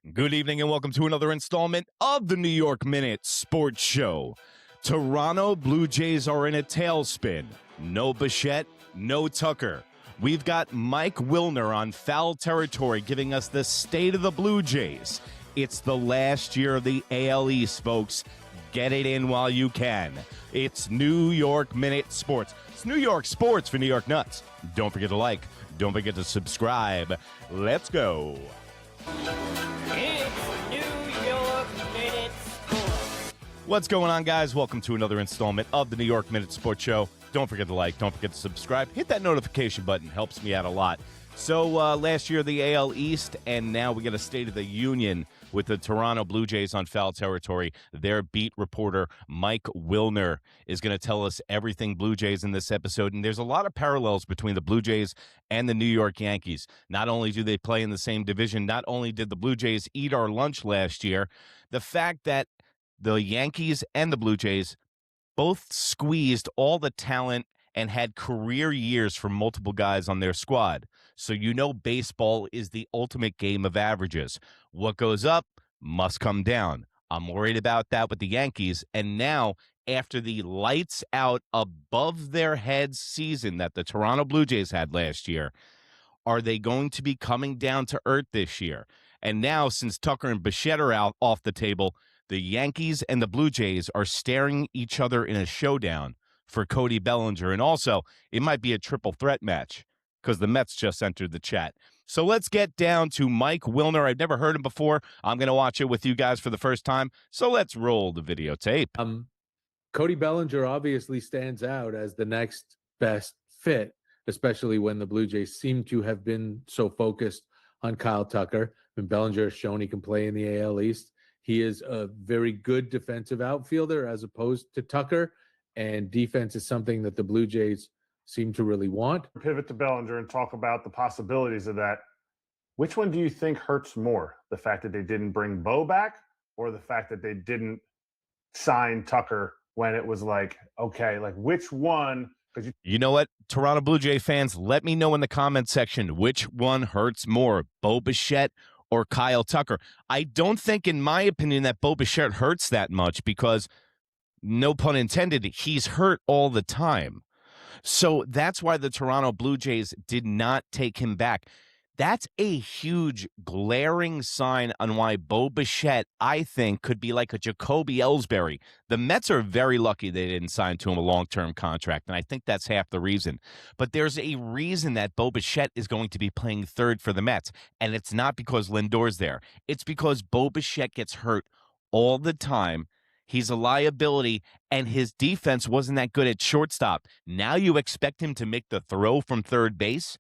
Good evening and welcome to another installment of the New York Minute Sports Show. Toronto Blue Jays are in a tailspin. No Bichette, no Tucker. We've got Mike Wilner on foul territory giving us the state of the Blue Jays. It's the last year of the AL East, folks. Get it in while you can. It's New York Minute Sports. It's New York sports for New York nuts. Don't forget to like. Don't forget to subscribe. Let's go. It's New York Minute Sports. What's going on, guys? Welcome to another installment of the New York Minute Sports Show. Don't forget to like. Don't forget to subscribe. Hit that notification button. Helps me out a lot. So last year, the AL East, and now we get a State of the Union with the Toronto Blue Jays on foul territory. Their beat reporter, Mike Wilner, is going to tell us everything Blue Jays in this episode. And there's a lot of parallels between the Blue Jays and the New York Yankees. Not only do they play in the same division, not only did the Blue Jays eat our lunch last year, the fact that the Yankees and the Blue Jays both squeezed all the talent and had career years for multiple guys on their squad. So you know baseball is the ultimate game of averages. What goes up must come down. I'm worried about that with the Yankees. And now, after the lights out above their heads season that the Toronto Blue Jays had last year, are they going to be coming down to earth this year? And now, since Tucker and Bichette are out off the table, the Yankees and the Blue Jays are staring each other in a showdown for Cody Bellinger. And also, it might be a triple threat match because the Mets just entered the chat. So let's get down to Mike Wilner. I've never heard him before. I'm going to watch it with you guys for the first time. So let's roll the videotape. Cody Bellinger obviously stands out as the next best fit, especially when the Blue Jays seem to have been so focused on Kyle Tucker. And Bellinger has shown he can play in the AL East. He is a very good defensive outfielder as opposed to Tucker. And defense is something that the Blue Jays seem to really want. Pivot to Bellinger and talk about the possibilities of that. Which one do you think hurts more? The fact that they didn't bring Bo back or the fact that they didn't sign Tucker when it was like, okay, like which one? You know what, Toronto Blue Jay fans, let me know in the comment section which one hurts more, Bo Bichette or Kyle Tucker. I don't think, in my opinion, that Bo Bichette hurts that much because, no pun intended, he's hurt all the time. So that's why the Toronto Blue Jays did not take him back. That's a huge, glaring sign on why Bo Bichette, I think, could be like a Jacoby Ellsbury. The Mets are very lucky they didn't sign to him a long-term contract, and I think that's half the reason. But there's a reason that Bo Bichette is going to be playing third for the Mets, and it's not because Lindor's there. It's because Bo Bichette gets hurt all the time. He's a liability, and his defense wasn't that good at shortstop. Now you expect him to make the throw from third base?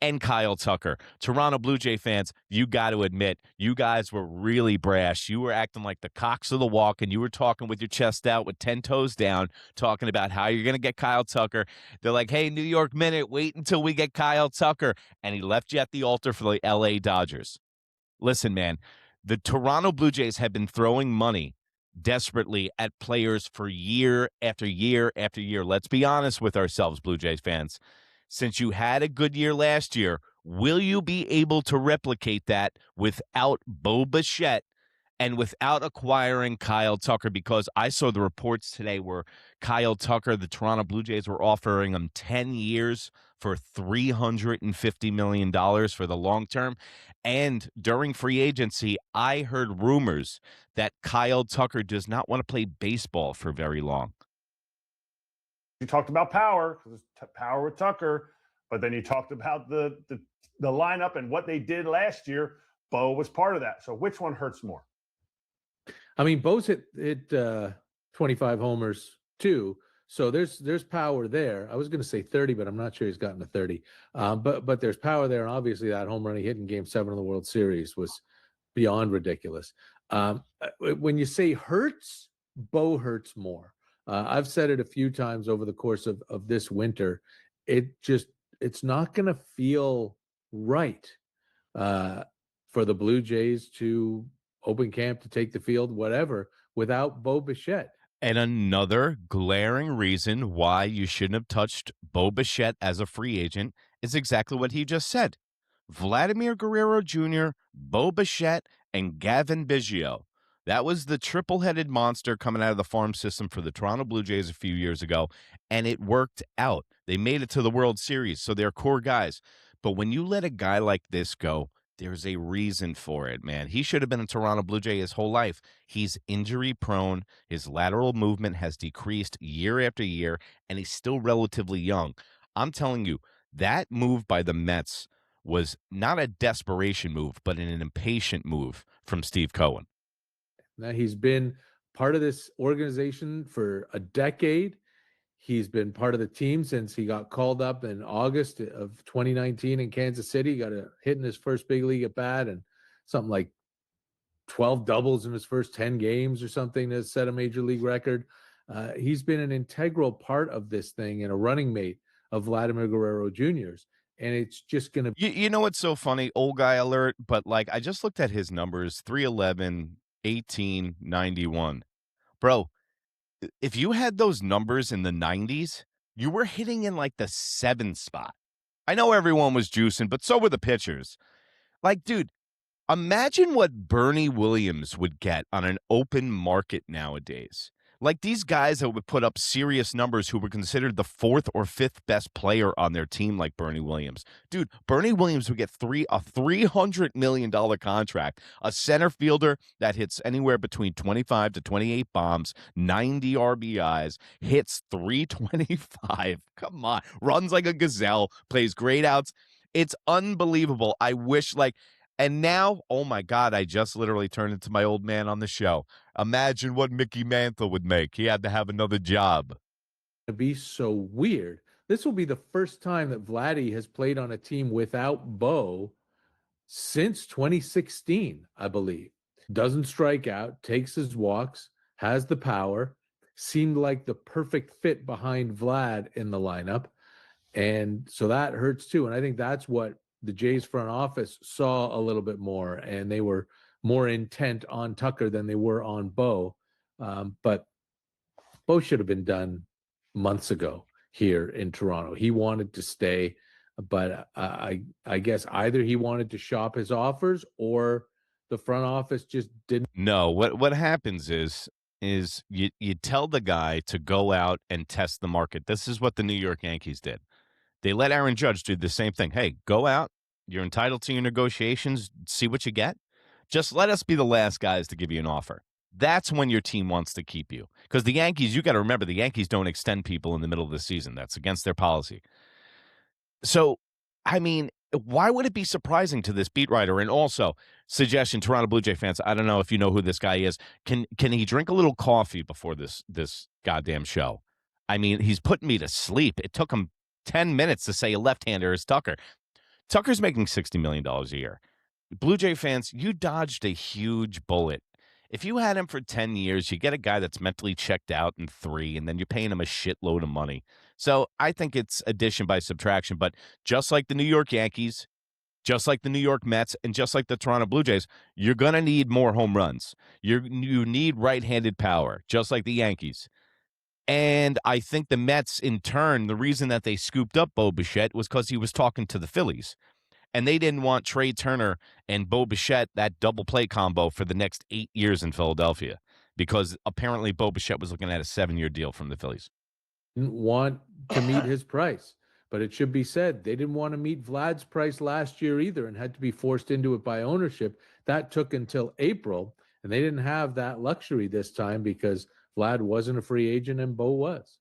And Kyle Tucker. Toronto Blue Jay fans, you got to admit, you guys were really brash. You were acting like the cocks of the walk, and you were talking with your chest out with 10 toes down, talking about how you're going to get Kyle Tucker. They're like, hey, New York Minute, wait until we get Kyle Tucker. And he left you at the altar for the L.A. Dodgers. Listen, man, the Toronto Blue Jays have been throwing money desperately at players for year after year after year. Let's be honest with ourselves, Blue Jays fans. Since you had a good year last year, will you be able to replicate that without Bo Bichette and without acquiring Kyle Tucker? Because I saw the reports today where Kyle Tucker, the Toronto Blue Jays, were offering him 10 years for $350 million for the long term. And during free agency, I heard rumors that Kyle Tucker does not want to play baseball for very long. You talked about power, because it's power with Tucker, but then you talked about the lineup and what they did last year. Bo was part of that. So which one hurts more? I mean, Bo's hit 25 homers too, so there's power there. I was going to say 30, but I'm not sure he's gotten to 30. But there's power there, and obviously that home run he hit in Game 7 of the World Series was beyond ridiculous. When you say hurts, Bo hurts more. I've said it a few times over the course of this winter. It's not going to feel right for the Blue Jays to open camp, to take the field, whatever, without Bo Bichette. And another glaring reason why you shouldn't have touched Bo Bichette as a free agent is exactly what he just said. Vladimir Guerrero Jr., Bo Bichette, and Gavin Biggio. That was the triple-headed monster coming out of the farm system for the Toronto Blue Jays a few years ago, and it worked out. They made it to the World Series, so they're core guys. But when you let a guy like this go, there's a reason for it, man. He should have been a Toronto Blue Jay his whole life. He's injury-prone. His lateral movement has decreased year after year, and he's still relatively young. I'm telling you, that move by the Mets was not a desperation move, but an impatient move from Steve Cohen. Now, he's been part of this organization for a decade. He's been part of the team since he got called up in August of 2019 in Kansas City. He got a hit in his first big league at bat and something like 12 doubles in his first 10 games or something to set a major league record. He's been an integral part of this thing and a running mate of Vladimir Guerrero Jr.'s. And it's just going to be. You know what's so funny? Old guy alert, but like I just looked at his numbers 311, 18, 91. Bro, if you had those numbers in the 90s, you were hitting in like the 7th spot. I know everyone was juicing, but so were the pitchers. Like, dude, imagine what Bernie Williams would get on an open market nowadays. Like these guys that would put up serious numbers who were considered the 4th or 5th best player on their team, like Bernie Williams. Dude, Bernie Williams would get a $300 million contract, a center fielder that hits anywhere between 25 to 28 bombs, 90 RBIs, hits 325. Come on. Runs like a gazelle, plays great outs. It's unbelievable. I wish and now, oh my God, I just literally turned into my old man on the show. Imagine what Mickey Mantle would make. He had to have another job. It'd be so weird. This will be the first time that Vladdy has played on a team without Bo since 2016, I believe. Doesn't strike out, takes his walks, has the power, seemed like the perfect fit behind Vlad in the lineup. And so that hurts too. And I think that's what the Jays front office saw a little bit more, and they were more intent on Tucker than they were on Bo. But Bo should have been done months ago here in Toronto. He wanted to stay, but I guess either he wanted to shop his offers or the front office just didn't. No, what happens is you tell the guy to go out and test the market. This is what the New York Yankees did. They let Aaron Judge do the same thing. Hey, go out. You're entitled to your negotiations. See what you get. Just let us be the last guys to give you an offer. That's when your team wants to keep you. Because the Yankees, you got to remember, the Yankees don't extend people in the middle of the season. That's against their policy. So, I mean, why would it be surprising to this beat writer? And also, suggestion, Toronto Blue Jay fans, I don't know if you know who this guy is. Can he drink a little coffee before this goddamn show? I mean, he's putting me to sleep. It took him 10 minutes to say a left-hander is Tucker. Tucker's making $60 million a year. Blue Jay fans, you dodged a huge bullet. If you had him for 10 years, you get a guy that's mentally checked out in 3, and then you're paying him a shitload of money. So I think it's addition by subtraction. But just like the New York Yankees, just like the New York Mets, and just like the Toronto Blue Jays, you're going to need more home runs. You need right-handed power, just like the Yankees. And I think the Mets, in turn, the reason that they scooped up Bo Bichette was because he was talking to the Phillies. And they didn't want Trey Turner and Bo Bichette, that double play combo, for the next 8 years in Philadelphia. Because apparently Bo Bichette was looking at a 7-year deal from the Phillies. Didn't want to meet his price. But it should be said, they didn't want to meet Vlad's price last year either and had to be forced into it by ownership. That took until April, and they didn't have that luxury this time because Vlad wasn't a free agent and Bo was.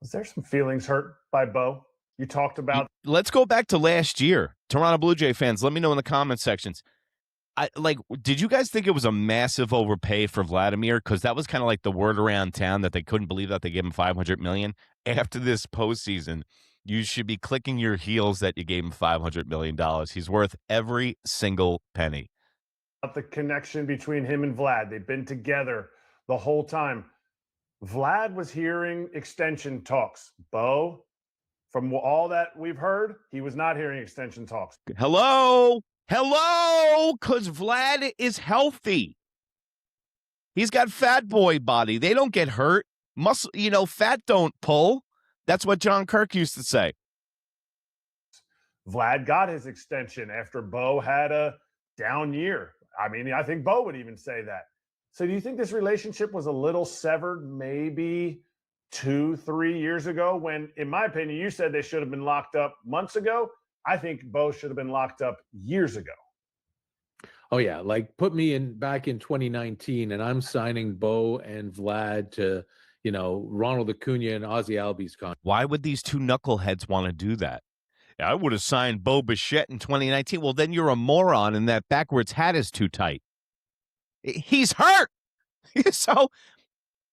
Was there some feelings hurt by Bo? You talked about. Let's go back to last year. Toronto Blue Jay fans, let me know in the comment sections. Did you guys think it was a massive overpay for Vladimir? Because that was kind of like the word around town that they couldn't believe that they gave him $500 million. After this postseason, you should be clicking your heels that you gave him $500 million. He's worth every single penny. The connection between him and Vlad. They've been together the whole time. Vlad was hearing extension talks. Bo, from all that we've heard, he was not hearing extension talks. Hello, because Vlad is healthy. He's got fat boy body. They don't get hurt. Muscle, fat don't pull. That's what John Kirk used to say. Vlad got his extension after Bo had a down year. I mean, I think Bo would even say that. So do you think this relationship was a little severed maybe 2-3 years ago when, in my opinion, you said they should have been locked up months ago? I think Bo should have been locked up years ago. Oh yeah, like put me in back in 2019 and I'm signing Bo and Vlad to, Ronald Acuna and Ozzie Albies contract. Why would these two knuckleheads want to do that? I would have signed Bo Bichette in 2019. Well, then you're a moron and that backwards hat is too tight. He's hurt. So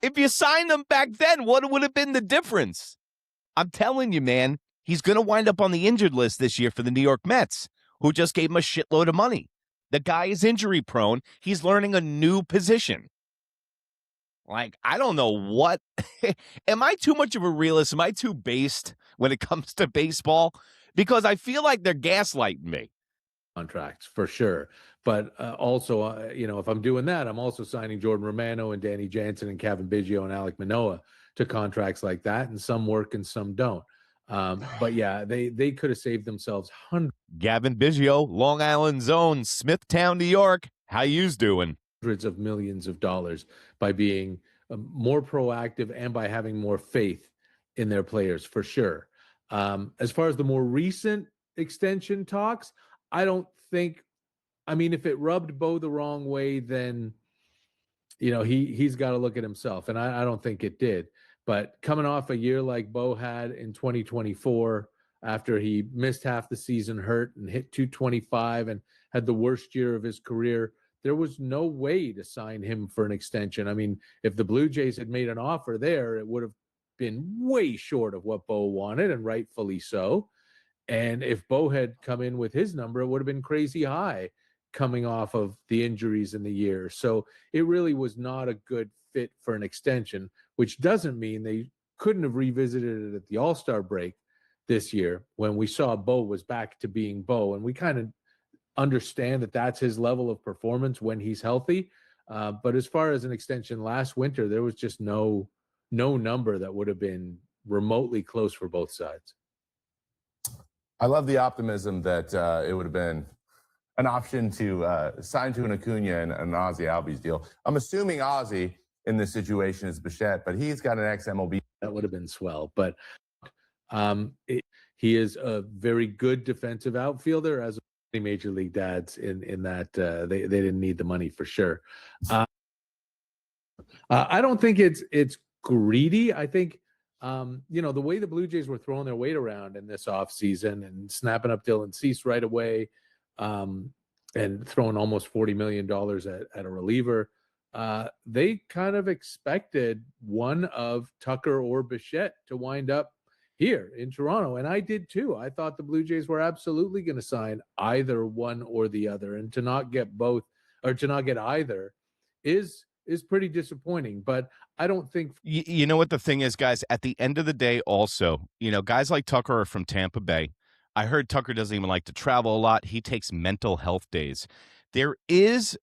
if you signed him back then, what would have been the difference? I'm telling you, man, he's going to wind up on the injured list this year for the New York Mets, who just gave him a shitload of money. The guy is injury prone. He's learning a new position. Like, I don't know what. Am I too much of a realist? Am I too based when it comes to baseball? Because I feel like they're gaslighting me. Contracts for sure. But also, if I'm doing that, I'm also signing Jordan Romano and Danny Jansen and Kevin Biggio and Alek Manoah to contracts like that. And some work and some don't. But yeah, they could have saved themselves hundreds. Gavin Biggio, Long Island Zone, Smithtown, New York. How you's doing? Hundreds of millions of dollars by being more proactive and by having more faith in their players, for sure. As far as the more recent extension talks, I don't think, if it rubbed Bo the wrong way, then, he's got to look at himself. And I don't think it did. But coming off a year like Bo had in 2024, after he missed half the season hurt and hit 225 and had the worst year of his career, there was no way to sign him for an extension. If the Blue Jays had made an offer there, it would have been way short of what Bo wanted, and rightfully so. And if Bo had come in with his number, it would have been crazy high coming off of the injuries in the year. So it really was not a good fit for an extension, which doesn't mean they couldn't have revisited it at the All-Star break this year when we saw Bo was back to being Bo. And we kind of understand that that's his level of performance when he's healthy. But as far as an extension last winter, there was just no number that would have been remotely close for both sides. I love the optimism that it would have been an option to sign to an Acuna and an Ozzie Albies deal. I'm assuming Ozzie in this situation is Bichette, but he's got an ex-MLB. That would have been swell. But he is a very good defensive outfielder, as many major league dads in that they didn't need the money for sure. I don't think it's greedy. I think, the way the Blue Jays were throwing their weight around in this offseason and snapping up Dylan Cease right away, and throwing almost $40 million at a reliever, they kind of expected one of Tucker or Bichette to wind up here in Toronto. And I did too. I thought the Blue Jays were absolutely going to sign either one or the other, and to not get both or to not get either is pretty disappointing. But I don't think you know what the thing is, guys, at the end of the day, also, guys like Tucker are from Tampa Bay. I heard Tucker doesn't even like to travel a lot. He takes mental health days. There is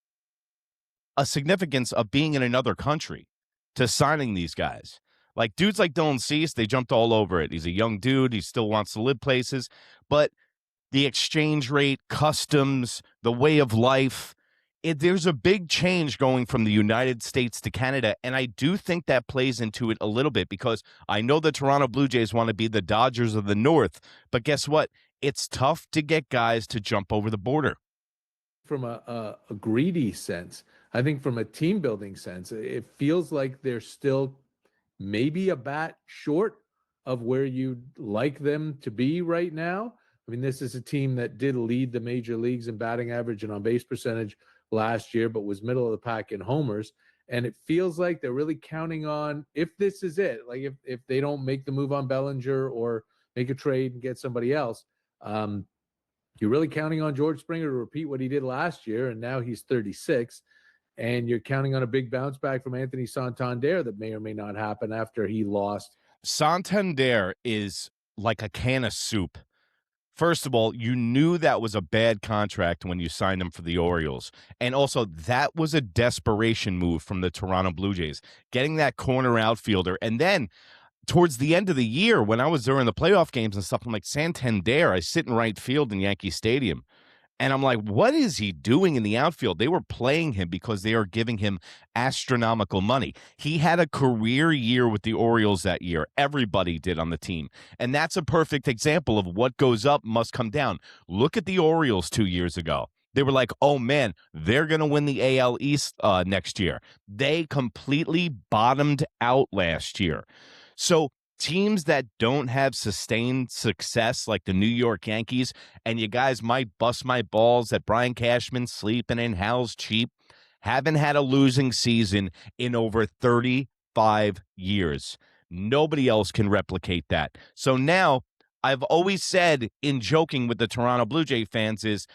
a significance of being in another country to signing these guys. Like dudes like Dylan Cease, they jumped all over it. He's a young dude. He still wants to live places. But the exchange rate, customs, the way of life, there's a big change going from the United States to Canada. And I do think that plays into it a little bit, because I know the Toronto Blue Jays want to be the Dodgers of the North. But guess what? It's tough to get guys to jump over the border. From a greedy sense, I think from a team building sense, it feels like they're still maybe a bat short of where you'd like them to be right now. This is a team that did lead the major leagues in batting average and on base percentage last year, but was middle of the pack in homers. And it feels like they're really counting on, if this is it, like if they don't make the move on Bellinger or make a trade and get somebody else, you're really counting on George Springer to repeat what he did last year. And now he's 36. And you're counting on a big bounce back from Anthony Santander that may or may not happen after he lost. Santander is like a can of soup. First of all, you knew that was a bad contract when you signed him for the Orioles. And also, that was a desperation move from the Toronto Blue Jays, getting that corner outfielder. And then towards the end of the year, when I was during the playoff games and stuff, I'm like, Santander, I sit in right field in Yankee Stadium. And I'm like, what is he doing in the outfield? They were playing him because they are giving him astronomical money. He had a career year with the Orioles that year. Everybody did on the team. And that's a perfect example of what goes up must come down. Look at the Orioles 2 years ago. They were like, oh, man, they're going to win the AL East next year. They completely bottomed out last year. So teams that don't have sustained success like the New York Yankees, and you guys might bust my balls that Brian Cashman's sleeping and Hal's cheap, haven't had a losing season in over 35 years. Nobody else can replicate that. So now I've always said in joking with the Toronto Blue Jay fans is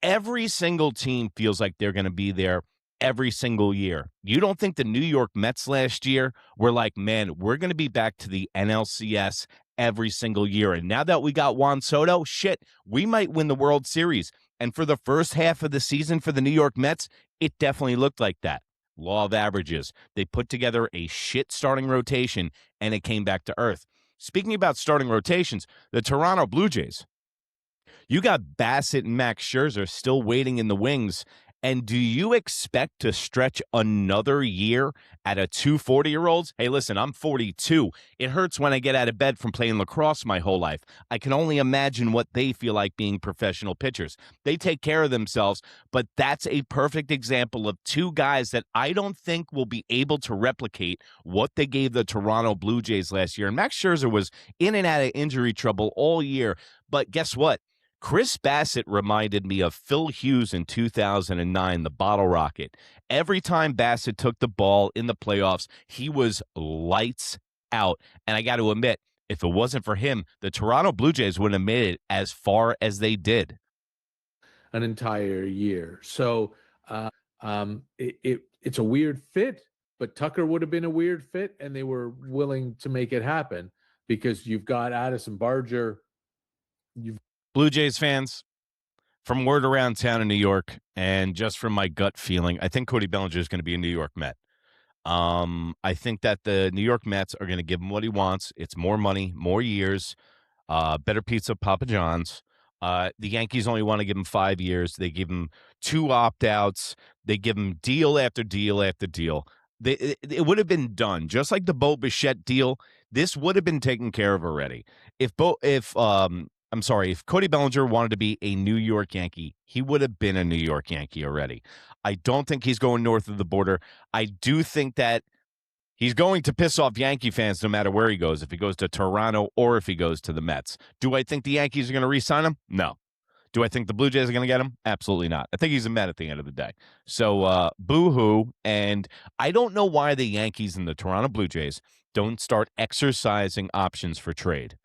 every single team feels like they're going to be there every single year. You don't think the New York Mets last year were like, man, we're going to be back to the NLCS every single year. And now that we got Juan Soto, shit, we might win the World Series. And for the first half of the season for the New York Mets, it definitely looked like that. Law of averages. They put together a shit starting rotation, and it came back to earth. Speaking about starting rotations, the Toronto Blue Jays, you got Bassett and Max Scherzer still waiting in the wings. And do you expect to stretch another year at a 240-year-old? Hey, listen, I'm 42. It hurts when I get out of bed from playing lacrosse my whole life. I can only imagine what they feel like being professional pitchers. They take care of themselves, but that's a perfect example of two guys that I don't think will be able to replicate what they gave the Toronto Blue Jays last year. And Max Scherzer was in and out of injury trouble all year, but guess what? Chris Bassett reminded me of Phil Hughes in 2009, the bottle rocket. Every time Bassett took the ball in the playoffs, he was lights out. And I got to admit, if it wasn't for him, the Toronto Blue Jays wouldn't have made it as far as they did. An entire year. So it's a weird fit, but Tucker would have been a weird fit, and they were willing to make it happen because you've got Addison Barger. Blue Jays fans, from word around town in New York, and just from my gut feeling, I think Cody Bellinger is going to be a New York Met. I think that the New York Mets are going to give him what he wants. It's more money, more years, better pizza, Papa John's. The Yankees only want to give him 5 years. They give him 2 opt-outs. They give him deal after deal after deal. It would have been done, just like the Bo Bichette deal. This would have been taken care of already. If Cody Bellinger wanted to be a New York Yankee, he would have been a New York Yankee already. I don't think he's going north of the border. I do think that he's going to piss off Yankee fans no matter where he goes, if he goes to Toronto or if he goes to the Mets. Do I think the Yankees are going to re-sign him? No. Do I think the Blue Jays are going to get him? Absolutely not. I think he's a Met at the end of the day. So boo-hoo. And I don't know why the Yankees and the Toronto Blue Jays don't start exercising options for trade.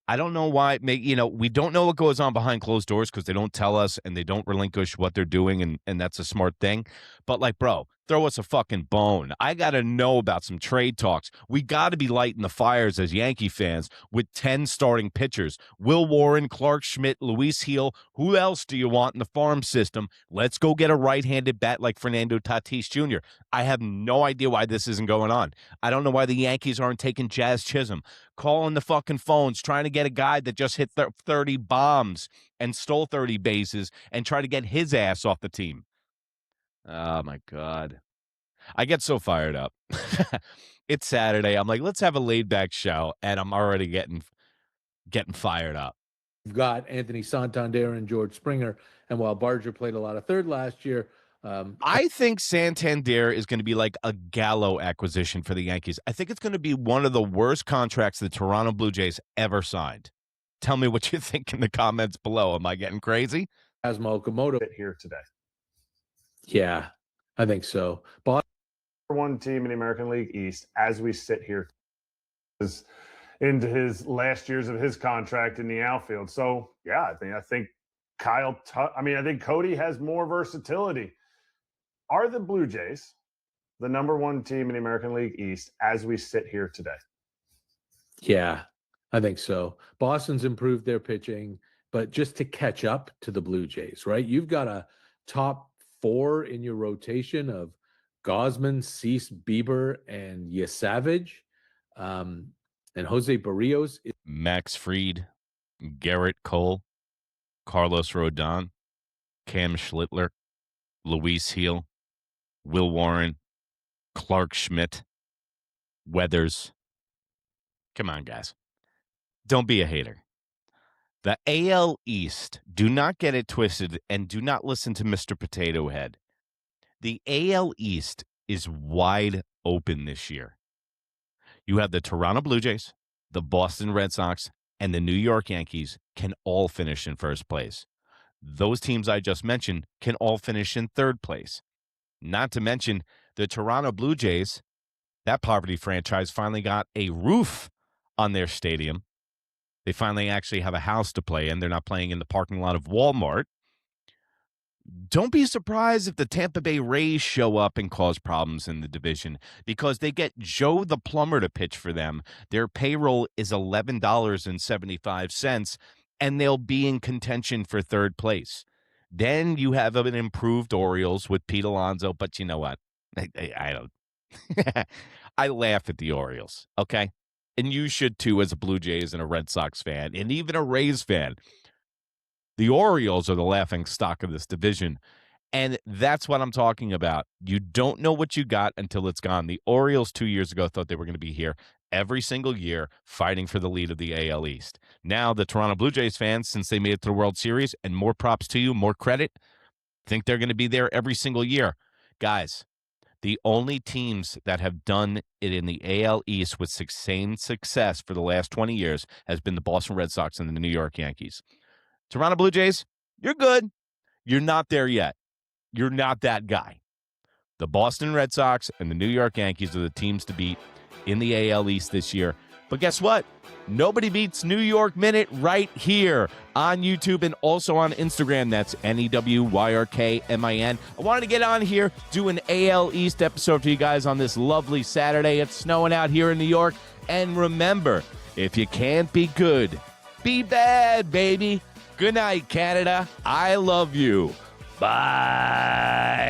I don't know why. We don't know what goes on behind closed doors because they don't tell us and they don't relinquish what they're doing, and that's a smart thing. But, bro, throw us a fucking bone. I got to know about some trade talks. We got to be lighting the fires as Yankee fans with 10 starting pitchers. Will Warren, Clark Schmidt, Luis Heel. Who else do you want in the farm system? Let's go get a right-handed bat like Fernando Tatis Jr. I have no idea why this isn't going on. I don't know why the Yankees aren't taking Jazz Chisholm, calling the fucking phones, trying to get a guy that just hit 30 bombs and stole 30 bases and try to get his ass off the team. Oh, my God. I get so fired up. It's Saturday. I'm like, let's have a laid-back show, and I'm already getting fired up. You've got Anthony Santander and George Springer, and while Barger played a lot of third last year, I think Santander is going to be like a Gallo acquisition for the Yankees. I think it's going to be one of the worst contracts the Toronto Blue Jays ever signed. Tell me what you think in the comments below. Am I getting crazy? Asma Okamoto here today. Yeah, I think so. But one team in the American League East, as we sit here, is into his last years of his contract in the outfield. So yeah, I think I think Cody has more versatility. Are the Blue Jays the number 1 team in the American League East as we sit here today? Yeah, I think so. Boston's improved their pitching, but just to catch up to the Blue Jays, right? You've got a top 4 in your rotation of Gausman, Cease, Bieber, and Yesavage. And Jose Barrios is Max Fried, Garrett Cole, Carlos Rodon, Cam Schlittler, Luis Heel, Will Warren, Clark Schmidt, Weathers. Come on, guys. Don't be a hater. The AL East, do not get it twisted and do not listen to Mr. Potato Head. The AL East is wide open this year. You have the Toronto Blue Jays, the Boston Red Sox, and the New York Yankees can all finish in first place. Those teams I just mentioned can all finish in third place. Not to mention the Toronto Blue Jays, that poverty franchise finally got a roof on their stadium. They finally actually have a house to play in. They're not playing in the parking lot of Walmart. Don't be surprised if the Tampa Bay Rays show up and cause problems in the division because they get Joe the plumber to pitch for them. Their payroll is $11.75, and they'll be in contention for third place. Then you have an improved Orioles with Pete Alonso, but you know what? I don't. I laugh at the Orioles, okay? And you should too as a Blue Jays and a Red Sox fan and even a Rays fan. The Orioles are the laughing stock of this division, and that's what I'm talking about. You don't know what you got until it's gone. The Orioles 2 years ago thought they were going to be here every single year fighting for the lead of the AL East. Now the Toronto Blue Jays fans, since they made it to the World Series, and more props to you, more credit, think they're going to be there every single year. Guys, the only teams that have done it in the AL East with sustained success for the last 20 years has been the Boston Red Sox and the New York Yankees. Toronto Blue Jays, you're good. You're not there yet. You're not that guy. The Boston Red Sox and the New York Yankees are the teams to beat in the AL East this year. But guess what? Nobody beats New York Minute right here on YouTube and also on Instagram. That's NEWYRKMIN. I wanted to get on here, do an AL East episode for you guys on this lovely Saturday. It's snowing out here in New York. And remember, if you can't be good, be bad, baby. Good night, Canada. I love you. Bye.